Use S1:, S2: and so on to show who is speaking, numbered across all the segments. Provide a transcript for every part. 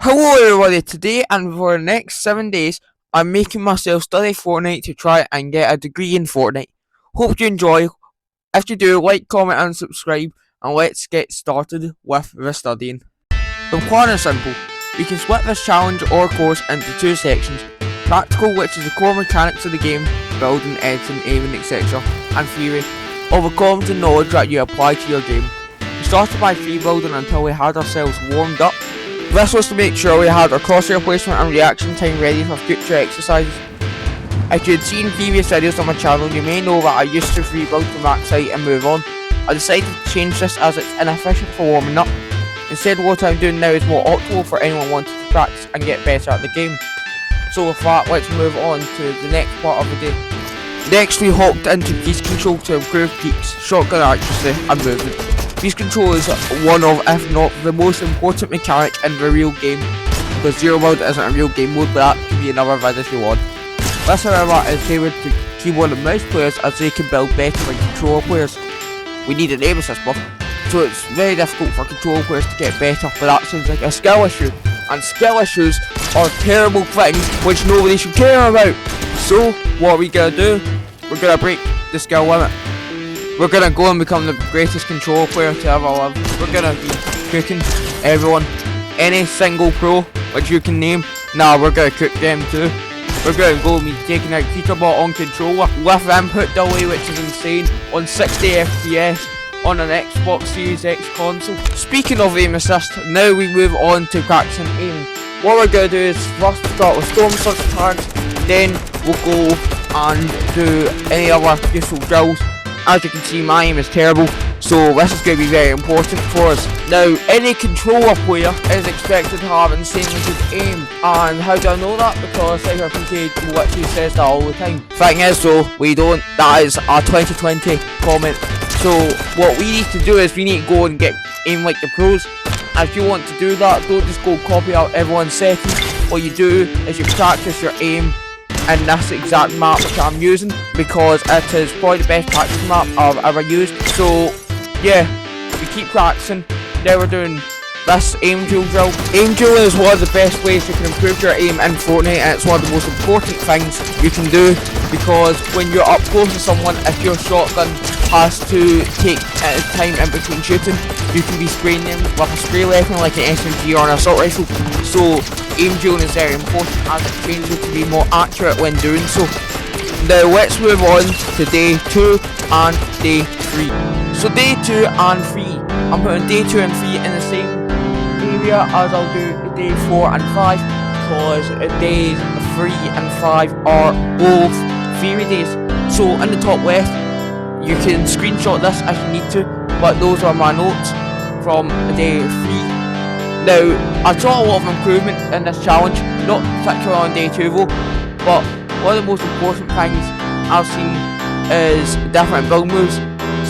S1: Hello everybody, today and for the next 7 days, I'm making myself study Fortnite to try and get a degree in Fortnite. Hope you enjoy. If you do, like, comment and subscribe, and let's get started with the studying. The plan is simple. We can split this challenge or course into two sections. Practical, which is the core mechanics of the game, building, editing, aiming, etc. And theory, all the concepts and knowledge that you apply to your game. We started by free building until we had ourselves warmed up. This was to make sure we had our crosshair placement and reaction time ready for future exercises. If you had seen previous videos on my channel, you may know that I used to free build to max height and move on. I decided to change this as it's inefficient for warming up. Instead, what I'm doing now is more optimal for anyone wanting to practice and get better at the game. So with that, let's move on to the next part of the day. Next, we hopped into piece control to improve peaks, shotgun accuracy and movement. Piece control is one of, if not the most important mechanic in the real game, because zero build isn't a real game mode, but that can be another vid if you want. This however is favoured to keyboard and mouse players as they can build better than controller players. We need an aim assist buff, so it's very difficult for controller players to get better, but that seems like a skill issue, and skill issues are terrible things which nobody should care about. So what are we gonna do? We're gonna break the skill limit. We're gonna go and become the greatest controller player to ever live. We're gonna be cooking everyone, any single pro which you can name. Nah, we're gonna cook them too. We're gonna go and be taking out Peterbot on controller with input delay, which is insane, on 60 FPS on an Xbox Series X console. Speaking of aim assist, now we move on to practicing aiming. What we're gonna do is first start with storm surge attacks, then we'll go and do any other useful drills. As you can see, my aim is terrible, so this is going to be very important for us. Now, any controller player is expected to have insanely good aim. And how do I know that? Because CypherPK literally says that all the time. Thing is though, we don't. That is a 2020 comment. So what we need to do is we need to go and get aim like the pros. If you want to do that, don't just go copy out everyone's settings. What you do is you practice your aim in this exact map which I'm using, because it is probably the best practice map I've ever used. So yeah, we keep practicing. Now we're doing this aim duel drill. Aim duel is one of the best ways you can improve your aim in Fortnite, and it's one of the most important things you can do, because when you're up close to someone, if your shotgun has to take time in between shooting, you can be spraying them with a spray weapon like an SMG or an assault rifle. So aim dueling is very important as it trains you to be more accurate when doing so. Now let's move on to day 2 and day 3. So day 2 and 3, I'm putting day 2 and 3 in the same area as I'll do day 4 and 5, because days 3 and 5 are both theory days. So in the top left, you can screenshot this if you need to, but those are my notes from day 3. Now, I saw a lot of improvement in this challenge, not particularly on day 2 though, but one of the most important things I've seen is different build moves.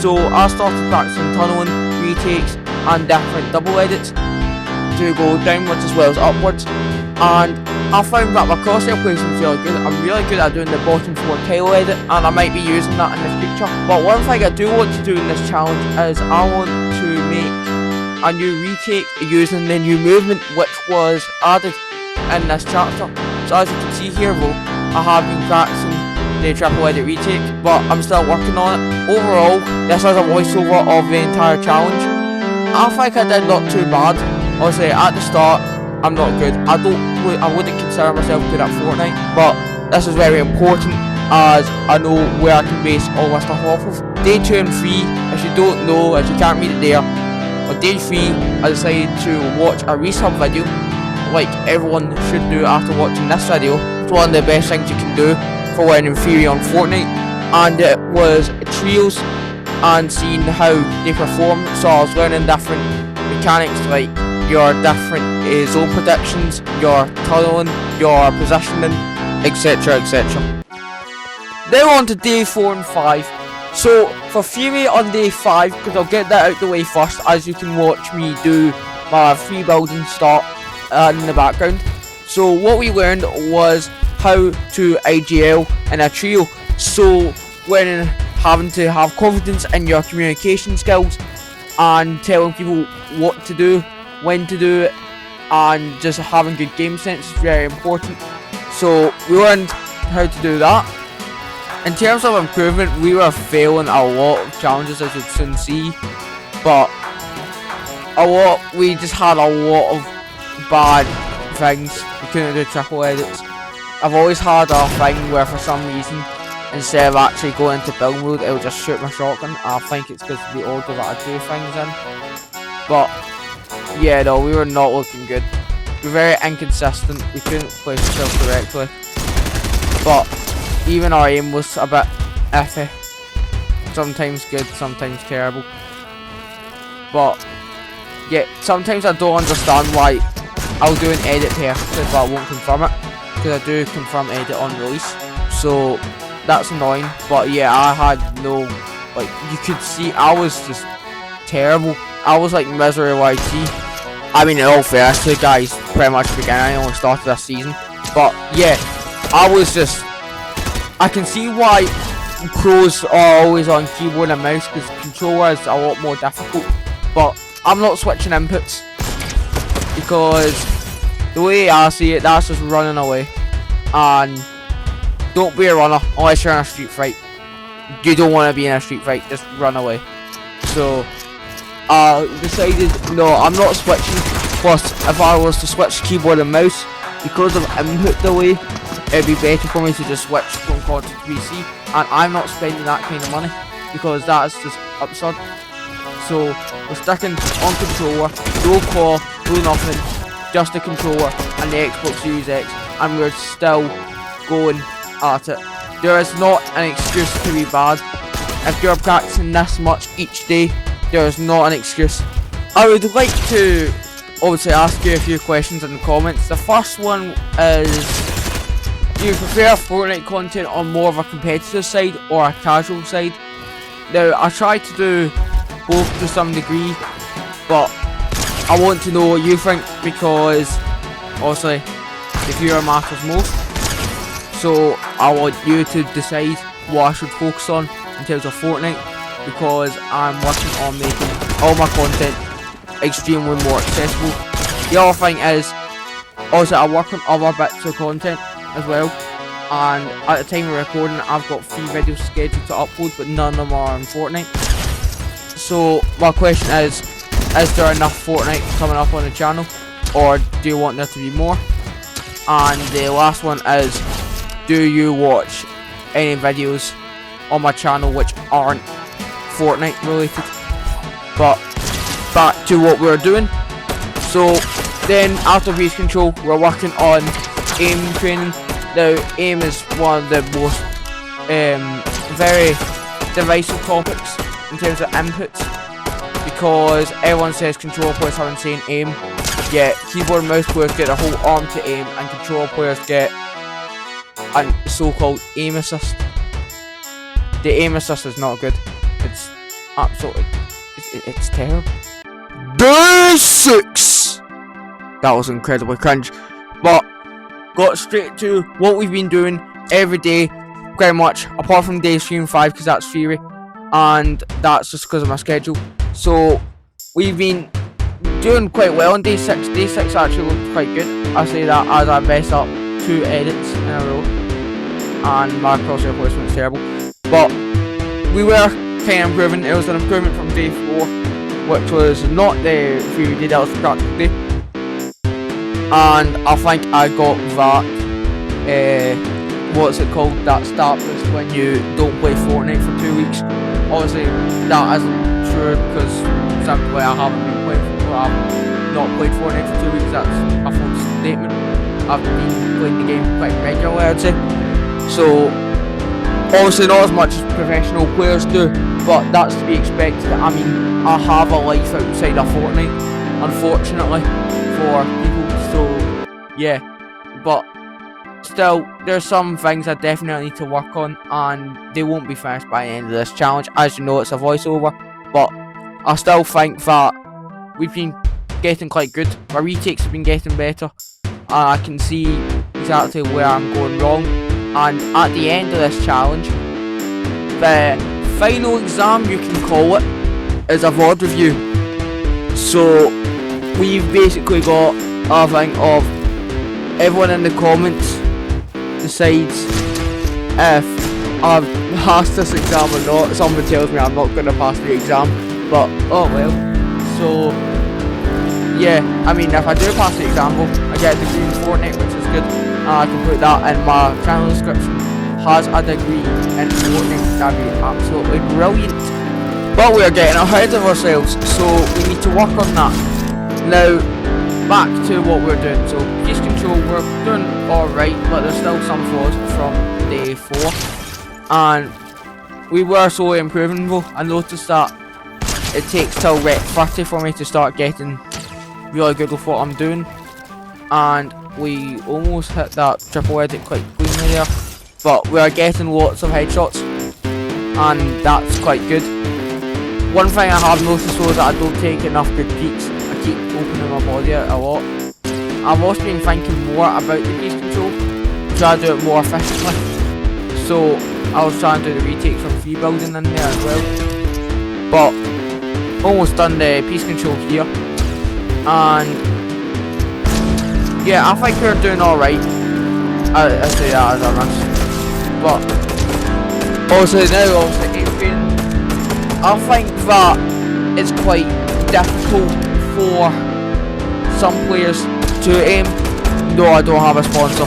S1: So I started practicing tunneling, retakes and different double edits to go downwards as well as upwards, and I found that my crosshair placement is really good. I'm really good at doing the bottom 4 tile edit, and I might be using that in the future. But one thing I do want to do in this challenge is I want to make a new retake using the new movement which was added in this chapter. So as you can see here though, I have been practicing the triple edit retake, but I'm still working on it. Overall, this is a voiceover of the entire challenge. I think I did not too bad. Obviously at the start, I'm not good. I wouldn't consider myself good at Fortnite, but this is very important as I know where I can base all my stuff off of. Day 2 and 3, if you don't know, if you can't read it there, on day 3, I decided to watch a Reisshub video, like everyone should do after watching this video. It's one of the best things you can do for learning theory on Fortnite, and it was trios and seeing how they perform. So I was learning different mechanics like your different zone predictions, your tunneling, your positioning, etc, etc. Now on to day 4 and 5. So for theory on day 5, because I'll get that out the way first, as you can watch me do my free building start in the background. So what we learned was how to IGL in a trio. So when having to have confidence in your communication skills and telling people what to do, when to do it, and just having good game sense is very important. So we learned how to do that. In terms of improvement, we were failing a lot of challenges, as you'd soon see, but we just had a lot of bad things. We couldn't do triple edits. I've always had a thing where for some reason, instead of actually going into build mode, it would just shoot my shotgun. I think it's because of the order that I do things in. But yeah, no, we were not looking good. We were very inconsistent. We couldn't place ourselves correctly. But even our aim was a bit iffy. Sometimes good, sometimes terrible. But yeah, sometimes I don't understand why I'll do an edit perfectly but I won't confirm it, because I do confirm edit on release. So that's annoying. But yeah, I had no, like, you could see I was just terrible. I was like misery YT. I mean, in all fairness, the guys pretty much began. I only started this season. But yeah, I can see why pros are always on keyboard and mouse, because controller is a lot more difficult. But I'm not switching inputs, because the way I see it, that's just running away. And don't be a runner unless you're in a street fight. You don't want to be in a street fight, just run away. So I decided, no, I'm not switching. Plus, if I was to switch keyboard and mouse, because of input delay, it'd be better for me to just switch from console to PC, and I'm not spending that kind of money, because that's just absurd. So we're sticking on controller, no core, no nothing, just the controller and the Xbox Series X, and we're still going at it. There is not an excuse to be bad. If you're practicing this much each day, there is not an excuse. I would like to obviously ask you a few questions in the comments. The first one is, do you prefer Fortnite content on more of a competitive side or a casual side? Now, I try to do both to some degree, but I want to know what you think, because obviously the viewer matters most. So I want you to decide what I should focus on in terms of Fortnite, because I'm working on making all my content extremely more accessible. The other thing is, also I work on other bits of content as well, and at the time of recording I've got 3 videos scheduled to upload, but none of them are on Fortnite. So my question is there enough Fortnite coming up on the channel, or do you want there to be more? And the last one is, do you watch any videos on my channel which aren't Fortnite related? But back to what we're doing. So then after Breeze Control, we're working on aim training. Now, aim is one of the most very divisive topics in terms of inputs, because everyone says controller players have insane aim, yet keyboard and mouse players get a whole arm to aim, and controller players get a so-called aim assist. The aim assist is not good. It's absolutely, it's terrible. Day 6! That was incredibly cringe. But got straight to what we've been doing every day, pretty much, apart from day 3 and 5, because that's theory, and that's just because of my schedule. So we've been doing quite well on day 6. Day 6 actually looked quite good. I say that as I mess up 2 edits in a row, and my crosshair placement is terrible. But we were kind of improving. It was an improvement from day 4, which was not the theory day, that was the practical day. And I think I got that, what's it called, that start boost when you don't play Fortnite for 2 weeks. Obviously that isn't true, because simply I haven't been playing I've not played Fortnite for 2 weeks. That's a false statement. I've been playing the game quite regularly, I'd say. So obviously not as much as professional players do, but that's to be expected. I mean, I have a life outside of Fortnite, unfortunately, for people, so yeah. But still, there's some things I definitely need to work on, and they won't be finished by the end of this challenge. As you know, it's a voiceover, but I still think that we've been getting quite good. My retakes have been getting better, and I can see exactly where I'm going wrong. And at the end of this challenge, the final exam, you can call it, is a VOD review. So we've basically got I think of everyone in the comments decides if I've passed this exam or not. Someone tells me I'm not going to pass the exam, but oh well. So yeah, I mean, if I do pass the exam, I get a degree in Fortnite, which is good. I can put that in my channel description. Has a degree in Fortnite, that'd be absolutely brilliant. But we're getting ahead of ourselves, so we need to work on that. Now, back to what we're doing. So, case control, we're doing alright, but there's still some flaws from day 4. And we were slowly improving though. I noticed that it takes till rep 30 for me to start getting really good with what I'm doing. And we almost hit that triple edit quite cleanly there. But we are getting lots of headshots, and that's quite good. One thing I have noticed though is that I don't take enough good peeks. I keep opening my body out a lot. I've also been thinking more about the case control, try to do it more efficiently. So I was trying to do the retakes from free building in there as well. But almost done the piece control here. And yeah, I think we're doing alright. I say that as a rush. But also now, I think that it's quite difficult for some players to aim. No, I don't have a sponsor,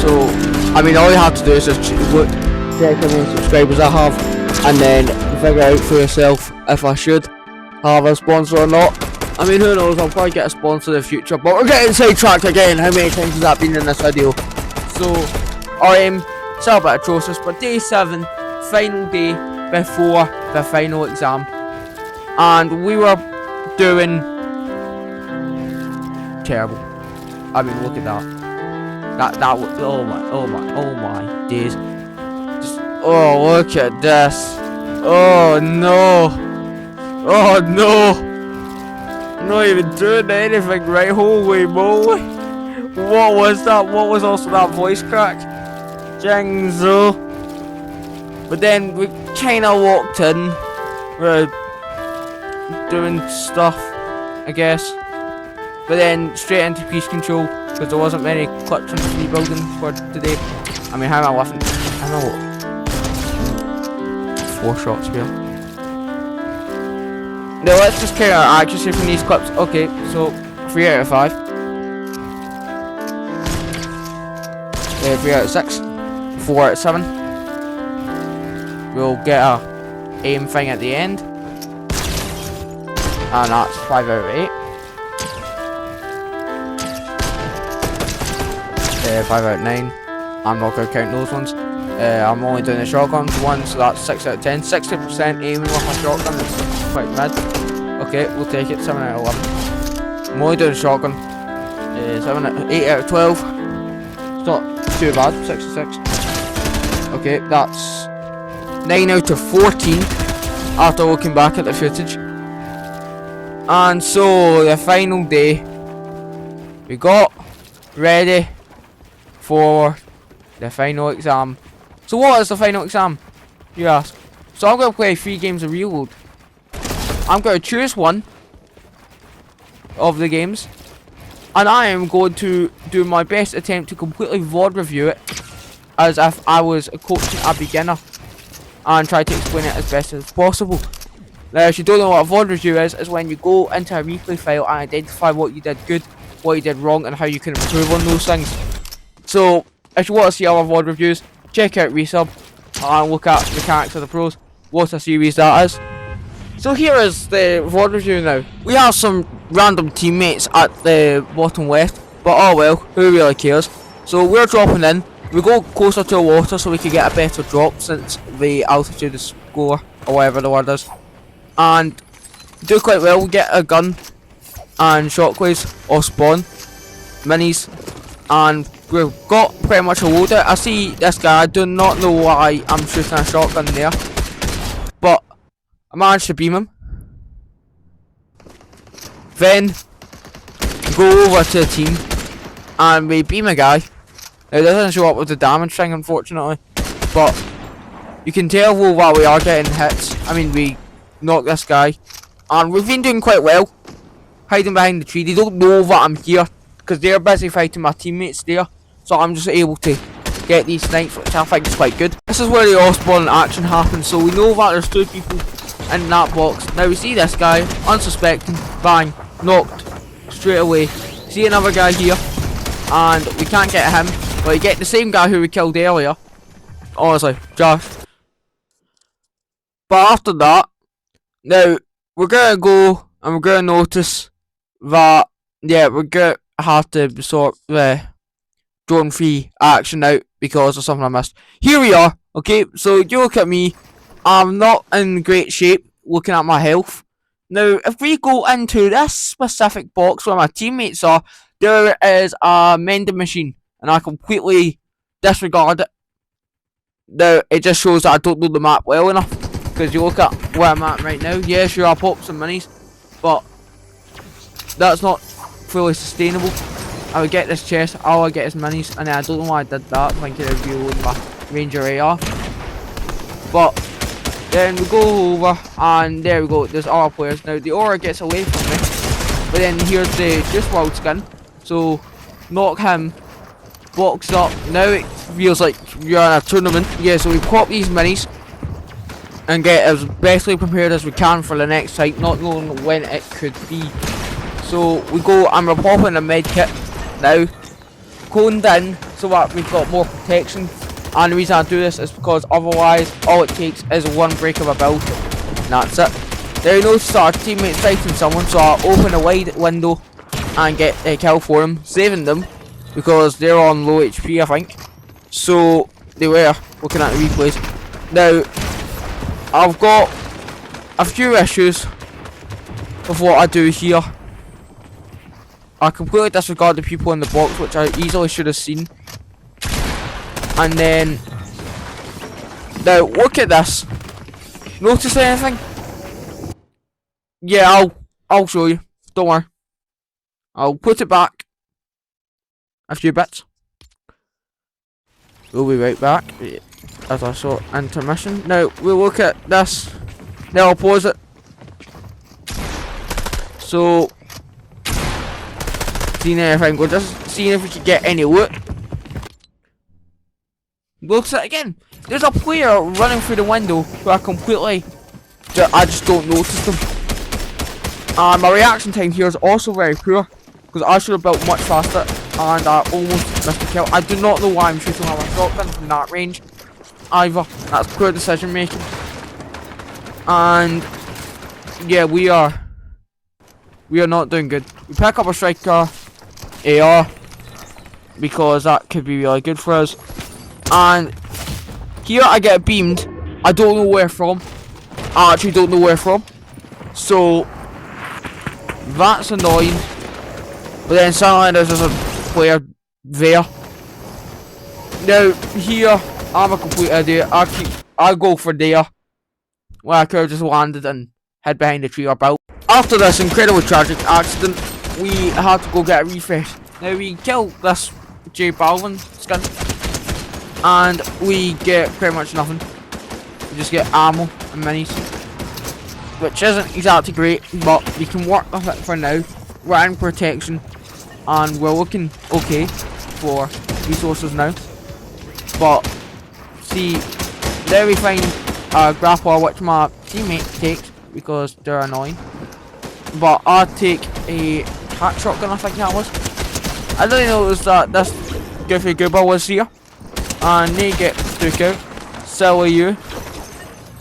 S1: so I mean, all you have to do is just look, check how many subscribers I have, and then figure out for yourself if I should have a sponsor or not. I mean, who knows, I'll probably get a sponsor in the future, but we're getting sidetracked again. How many times has that been in this video? So, our aim, still a bit atrocious, but day 7, final day before the final exam, and we were doing terrible. I mean, look at that. That was, oh my days. Just, oh, look at this. Oh no. Oh no. I'm not even doing anything right. Holy moly. What was that? What was also that voice crack? Jingzo. But then we kinda walked in. We're doing stuff, I guess. But then straight into piece control, because there wasn't many clips in free building for today. I mean, how am I laughing? I know 4 shots here. Now let's just carry our accuracy from these clips. Okay, so 3 out of 5. 3 out of 6. 4 out of 7. We'll get a aim thing at the end. And that's 5 out of 8. 5 out of 9. I'm not going to count those ones. I'm only doing the shotgun one, so that's 6 out of 10. 60% aiming with my shotgun is quite mid. Okay, we'll take it. 7 out of 11. I'm only doing shotgun. 8 out of 12. It's not too bad. 66. Okay, that's 9 out of 14 after looking back at the footage. And so, the final day, we got ready for the final exam. So what is the final exam, you ask? So I'm going to play 3 games of Reload. I'm going to choose one of the games, and I am going to do my best attempt to completely VOD review it as if I was coaching a beginner, and try to explain it as best as possible. Now, if you don't know what a VOD review is when you go into a replay file and identify what you did good, what you did wrong, and how you can improve on those things. So, if you want to see our VOD reviews, check out Reisshub and look at Mechanics of the Pros. What a series that is. So here is the VOD review now. We have some random teammates at the bottom left, but oh well, who really cares? So we're dropping in. We go closer to the water so we can get a better drop since the altitude is lower, or whatever the word is. And do quite well. We get a gun and shockwaves off spawn, minis, and we've got pretty much a loadout. I see this guy. I do not know why I'm shooting a shotgun there, but I managed to beam him. Then go over to the team and we beam a guy. Now, it doesn't show up with the damage thing, unfortunately, but you can tell while we are getting hits. I mean, we knocked this guy, and we've been doing quite well, hiding behind the tree. They don't know that I'm here, because they're busy fighting my teammates there, so I'm just able to get these snipes, which I think is quite good. This is where the all-spawn action happens, so we know that there's 2 people in that box. Now we see this guy, unsuspecting, bang, knocked straight away. See another guy here, and we can't get him, but we get the same guy who we killed earlier. Honestly, Josh. But after that, now we're gonna go and we're gonna notice that, yeah, we're gonna have to sort drone free action out because of something I missed. Here we are. Okay, so you look at me. I'm not in great shape looking at my health. Now, if we go into this specific box where my teammates are, there is a mending machine, and I completely disregard it. Now, it just shows that I don't know the map well enough, because you look at where I'm at right now. Yeah, sure, I popped some minis, but that's not fully sustainable. I would get this chest, all I get is minis, and I don't know why I did that, thinking it would be loading my Ranger AR. But then we go over, and there we go, there's all our players. Now the aura gets away from me, but then here's the Just World skin, so knock him, box up. Now it feels like you're in a tournament. Yeah, so we pop these minis and get as bestly prepared as we can for the next fight, not knowing when it could be. So we go and we're popping a med kit now, coned in so that we've got more protection. And the reason I do this is because otherwise all it takes is one break of a build, and that's it. There you notice that our teammate's fighting someone, so I open a wide window and get a kill for them, saving them because they're on low HP, I think. So they were looking at the replays. Now I've got a few issues with what I do here. I completely disregard the people in the box, which I easily should have seen. And then, now look at this. Notice anything? Yeah, I'll show you. Don't worry. I'll put it back a few bits. We'll be right back as I saw intermission. Now we'll look at this. Now I'll pause it. So, seeing anything, we're just seeing if we could get any loot. Looks at it again. There's a player running through the window who I just don't notice them. And my reaction time here is also very poor, because I should have built much faster and I almost missed a kill. I do not know why I'm shooting on my shotgun from that range either. That's poor decision making. And yeah, we are not doing good. We pick up a striker AR because that could be really good for us. And here I get beamed. I don't know where from. I actually don't know where from. So that's annoying. But then suddenly there's just a player there. Now here I'm a complete idiot. I go for there where I could have just landed and hid behind the tree or built. After this incredibly tragic accident, we had to go get a refresh. Now we kill this J Balvin skin, and we get pretty much nothing. We just get ammo and minis, which isn't exactly great, but we can work with it for now. We're in protection, and we're looking okay for resources now. But see, there we find a grappler which my teammate takes because they're annoying. But I take a hack shotgun, I think that was. I didn't notice that this goofy goober was here, and they get took out. Silly you.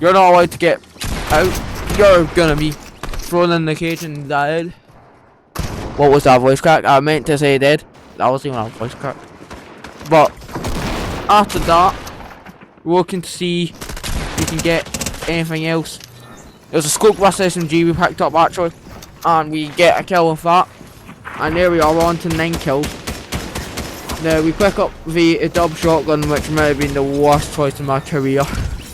S1: You're not allowed to get out. You're gonna be thrown in the cage and died. What was that voice crack? I meant to say dead. That wasn't even a voice crack. But after that, we're looking to see if we can get anything else. There's a scope blast SMG we picked up actually, and we get a kill with that. And there we are, on to 9 kills. Now we pick up the dub shotgun, which might have been the worst choice in my career.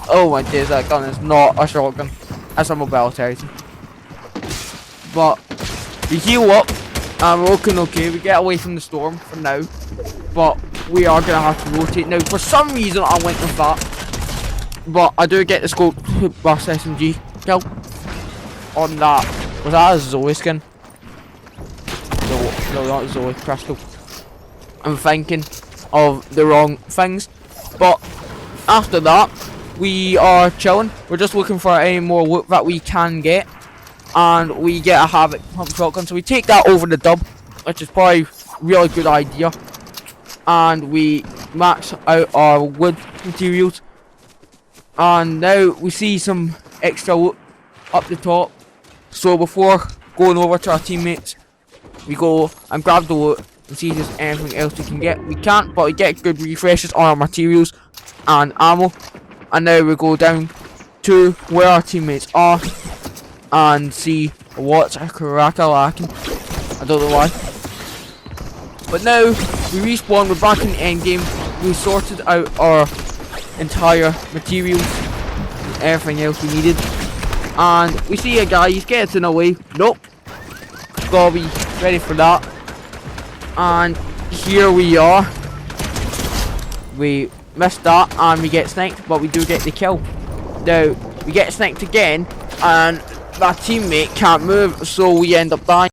S1: Oh my days, that gun is not a shotgun. That's a mobility item. But we heal up and we're looking okay. We get away from the storm for now, but we are gonna have to rotate. Now for some reason I went with that, but I do get the scope blast SMG kill on that. Was that a Zoe skin? no, not Zoe, Crystal. I'm thinking of the wrong things. But after that, we are chilling. We're just looking for any more loot that we can get. And we get a Havoc pump shotgun. So we take that over the dub, which is probably a really good idea. And we max out our wood materials. And now we see some extra loot up the top. So before going over to our teammates, we go and grab the loot and see if there's anything else we can get. We can't, but we get good refreshes on our materials and ammo. And now we go down to where our teammates are and see what's a crack-a-lacking. I don't know why. But now we respawn, we're back in the end game. We sorted out our entire materials and everything else we needed. And we see a guy, he's getting away. Nope. Gotta be ready for that. And here we are. We missed that and we get sniped, but we do get the kill. Now we get sniped again and my teammate can't move, so we end up dying.